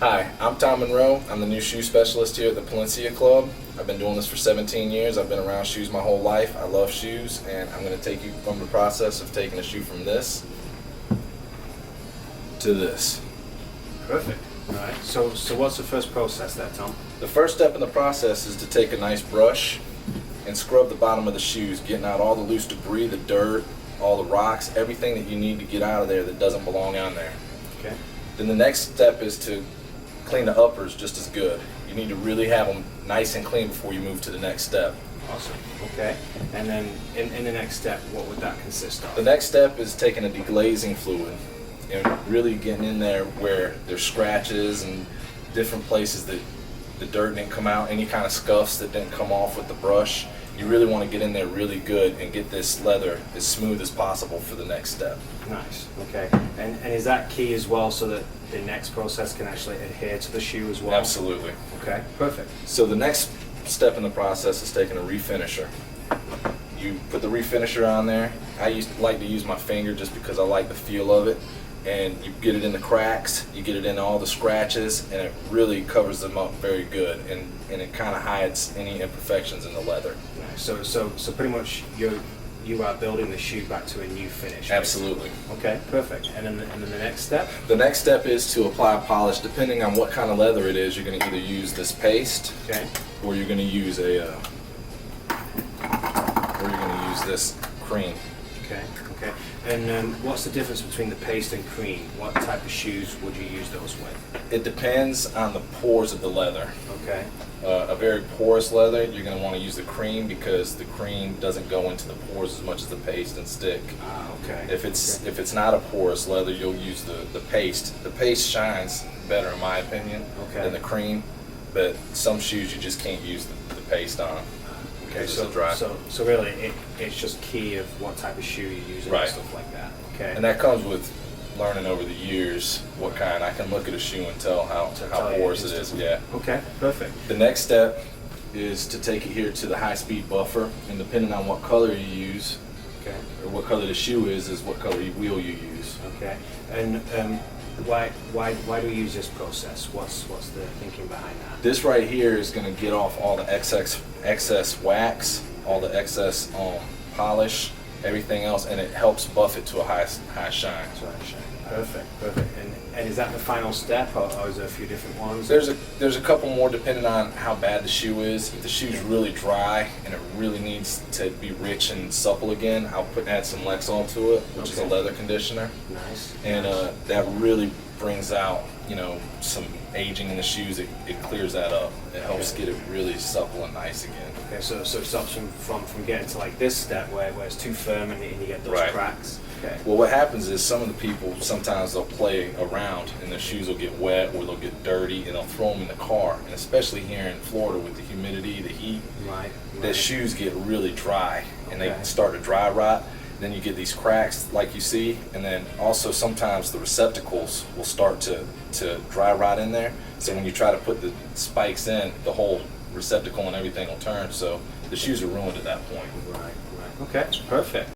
Hi, I'm Tom Monroe. I'm the new shoe specialist here at the Palencia Club. I've been doing this for 17 years. I've been around shoes my whole life. I love shoes, and I'm going to take you from the process of taking a shoe from this to this. Perfect. All right. So what's the first process there, Tom? The first step in the process is to take a nice brush and scrub the bottom of the shoes, getting out all the loose debris, the dirt, all the rocks, everything that you need to get out of there that doesn't belong on there. Okay. Then the next step is to clean the uppers just as good. You need to really have them nice and clean before you move to the next step. Awesome. Okay. And then in the next step, what would that consist of? The next step is taking a deglazing fluid and really getting in there where there's scratches and different places that the dirt didn't come out, any kind of scuffs that didn't come off with the brush. You really want to get in there really good and get this leather as smooth as possible for the next step. Nice. Okay. And is that key as well, so that the next process can actually adhere to the shoe as well? Absolutely. Okay. Perfect. So the next step in the process is taking a refinisher. You put the refinisher on there. I like to use my finger just because I like the feel of it. And you get it in the cracks, you get it in all the scratches, and it really covers them up very good, and it kind of hides any imperfections in the leather. Nice. So pretty much you are building the shoe back to a new finish. Absolutely. Basically. Okay, perfect. And then the next step? The next step is to apply polish. Depending on what kind of leather it is, you're going to either use this paste, okay, or you're going to use this cream. Okay. Okay. And what's the difference between the paste and cream? What type of shoes would you use those with? It depends on the pores of the leather. Okay. A very porous leather, you're going to want to use the cream because the cream doesn't go into the pores as much as the paste and stick. Ah, okay. If it's not a porous leather, you'll use the paste. The paste shines better, in my opinion, than the cream. But some shoes you just can't use the paste on. Okay, so dry. So really, it's just key of what type of shoe you use and stuff like that. Okay. And that comes with learning over the years what kind. I can look at a shoe and tell how porous it is. Yeah. Okay. Perfect. The next step is to take it here to the high-speed buffer, and depending on what color you use, okay, or what color the shoe is what color wheel you use. Okay. And why do you use this process? What's the thinking behind that? This right here is going to get off all the excess wax, all the excess polish, everything else, and it helps buff it to a high shine. Perfect. And is that the final step, or is there a few different ones? There's a couple more depending on how bad the shoe is. If the shoe's really dry and it really needs to be rich and supple again, I'll add some Lexol to it, which is a leather conditioner. Nice. And that really brings out, some aging in the shoes. It clears that up. It helps get it really supple and nice again. Okay, so it stops them from getting to like this step where it's too firm and you get those cracks. Okay. Well, what happens is some of the people, sometimes they'll play around and their shoes will get wet or they'll get dirty and they'll throw them in the car. And especially here in Florida with the humidity, the heat, the shoes get really dry and they start to dry rot. Then you get these cracks like you see, and then also sometimes the receptacles will start to dry rot in there. So when you try to put the spikes in, the whole receptacle and everything will turn. So the shoes are ruined at that point. Right. Okay, perfect.